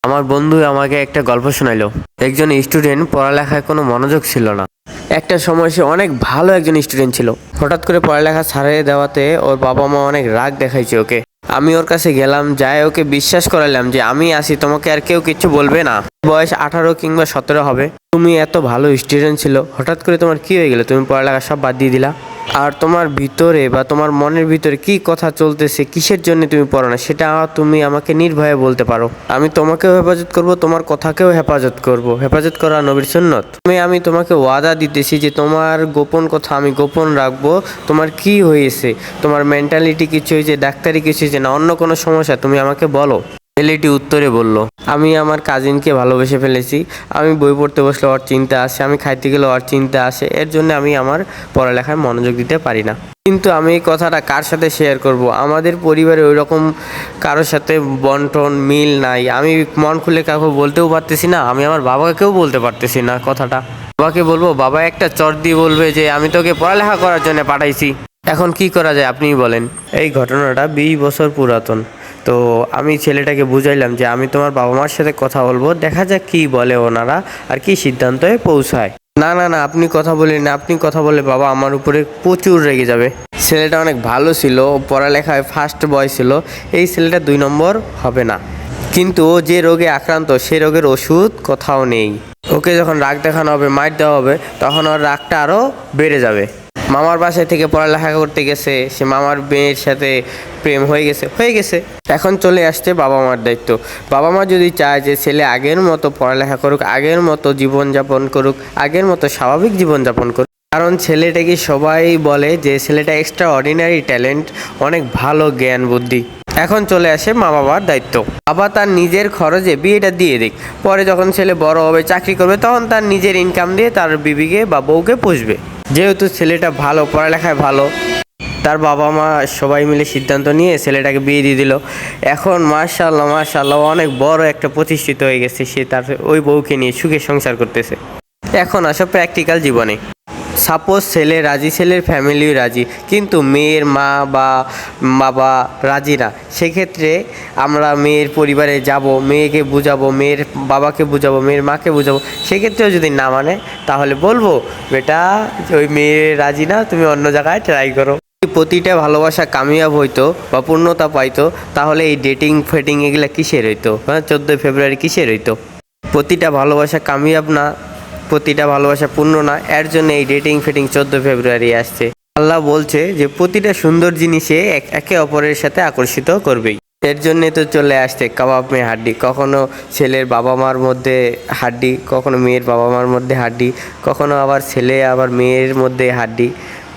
আমার বন্ধু আমাকে একটা গল্প শোনাইলো। একজন স্টুডেন্ট পড়ালেখায় কোনো মনোযোগ ছিল না। একটা সময় সে অনেক ভালো একজন স্টুডেন্ট ছিল। হঠাৎ করে পড়ালেখা ছাড়িয়ে দেওয়াতে ওর বাবা মা অনেক রাগ দেখাইছে ওকে। আমি ওর কাছে গেলাম, যাই ওকে বিশ্বাস করালাম যে আমি আছি, তোমাকে আর কেউ কিছু বলবে না। বয়স 18 কিংবা 17 হবে। তুমি এত ভালো স্টুডেন্ট ছিল, হঠাৎ করে তোমার কি হয়ে গেল? তুমি পড়ালেখা সব বাদ দিয়ে দিলা। আর তোমার ভিতরে বা তোমার মনের ভিতরে কি কথা চলতেছে, কিসের জন্য তুমি পড়ো না, সেটা তুমি আমাকে নির্ভয়ে বলতে পারো। আমি তোমাকেও হেফাজত করব, তোমার কথাকেও হেফাজত করব। হেফাজত করা নবীর সুন্নত। আমি তোমাকে ওয়াদা দিতেছি যে তোমার গোপন কথা আমি গোপন রাখবো। তোমার কি হয়েছে, তোমার মেন্টালিটি কিছু হয়েছে, ডাক্তারি কিছু হয়েছে না অন্য কোনো সমস্যা, তুমি আমাকে বলো। ছেলেটি উত্তরে বলল, আমি আমার কাজিনকে ভালোবেসে ফেলেছি। আমি বই পড়তে বসলে ওর চিন্তা আসে, আমি খাইতে গেলে ওর চিন্তা আসে, এর জন্য আমি আমার পড়ালেখায় মনোযোগ দিতে পারি না। কিন্তু আমি এই কথাটা কার সাথে শেয়ার করব? আমাদের পরিবারে ওই রকম কারোর সাথে বন্টন মিল নাই। আমি মন খুলে কাউকে বলতেও পারতেছি না, আমি আমার বাবাকেও বলতে পারতেছি না কথাটা। বাবাকে বলবো, বাবা একটা চট দিয়ে বলবে যে আমি তোকে পড়ালেখা করার জন্য পাঠাইছি। এখন কি করা যায় আপনিই বলেন। এই ঘটনাটা 20 বছর পুরাতন। তো আমি ছেলেটাকে বুঝাইলাম যে আমি তোমার বাবা মার সাথে কথা বলবো, দেখা যাক কি বলে ওনারা আর কি সিদ্ধান্তে পৌঁছায়। না না না, আপনি কথা বলেন না, আপনি কথা বলে বাবা আমার উপরে প্রচুর রেগে যাবে। ছেলেটা অনেক ভালো ছিল, পড়ালেখায় ফার্স্ট বয় ছিল। এই ছেলেটা 2 নম্বর হবে না, কিন্তু ও যে রোগে আক্রান্ত সে রোগের ওষুধ কোথাও নেই। ওকে যখন রাগ দেখানো হবে, মাইর দেওয়া হবে, তখন ওর রাগটা আরও বেড়ে যাবে। মামার বাসায় থেকে পড়ালেখা করতে গেছে, সে মামার মেয়ের সাথে প্রেম হয়ে গেছে। এখন চলে আসছে বাবা মার দায়িত্ব। বাবা মা যদি চায় যে ছেলে আগের মতো পড়ালেখা করুক, আগের মতো জীবনযাপন করুক, আগের মতো স্বাভাবিক জীবনযাপন করুক, কারণ ছেলেটাকে সবাই বলে যে ছেলেটা এক্সট্রা অর্ডিনারি ট্যালেন্ট, অনেক ভালো জ্ঞান বুদ্ধি। এখন চলে আসে মা বাবার দায়িত্ব। বাবা তার নিজের খরচে বিয়েটা দিয়ে দিক, পরে যখন ছেলে বড় হবে চাকরি করবে তখন তার নিজের ইনকাম দিয়ে তার বিবিকে বা বউকে পুষবে। যেহেতু ছেলেটা ভালো, পড়ালেখায় ভালো, তার বাবা মা সবাই মিলে সিদ্ধান্ত নিয়ে ছেলেটাকে বিয়ে দিয়ে দিল। এখন মাশাআল্লাহ মাশাআল্লাহ অনেক বড় একটা প্রতিষ্ঠিত হয়ে গেছে, সে তার ওই বউকে নিয়ে সুখে সংসার করতেছে। এখন আসো প্র্যাকটিক্যাল জীবনে। সাপোজ ছেলে রাজি, ছেলের ফ্যামিলি রাজি, কিন্তু মেয়ের মা বা বাবা রাজি না। সেক্ষেত্রে আমরা মেয়ের পরিবারে যাব, মেয়েকে বুঝাবো, মেয়ের বাবাকে বুঝাবো, মেয়ের মাকে বুঝাবো। সেক্ষেত্রেও যদি না মানে, তাহলে বলবো বেটা ওই মেয়ে রাজি না, তুমি অন্য জায়গায় ট্রাই করো। প্রতিটা ভালোবাসা কামিয়াব হইতো বা পূর্ণতা পাইতো, তাহলে এই ডেটিং ফেটিং এগুলা কিসের হইতো? 14 ফেব্রুয়ারি কিসের হইতো? প্রতিটা ভালোবাসা কামিয়াব না, প্রতিটা ভালোবাসা পূর্ণ না, এর জন্য এই ডেটিং ফেটিং 14 ফেব্রুয়ারি আসছে। আল্লাহ বলছে যে প্রতিটা সুন্দর জিনিসে একে অপরের সাথে আকর্ষিত করবেই। এর জন্যে তো চলে আসছে কাবাব মে হাড্ডি। কখনো ছেলের বাবা মার মধ্যে হাড্ডি, কখনো মেয়ের বাবা মার মধ্যে হাড্ডি, কখনো আবার ছেলে আবার মেয়ের মধ্যে হাড্ডি।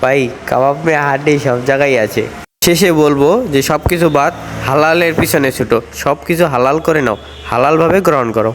ভাই কাবাব মে হাড্ডি সব জায়গায় আছে। শেষে বলবো যে সব কিছু বাদ, হালালের পিছনে ছুটো, সব কিছু হালাল করে নাও, হালালভাবে গ্রহণ করো।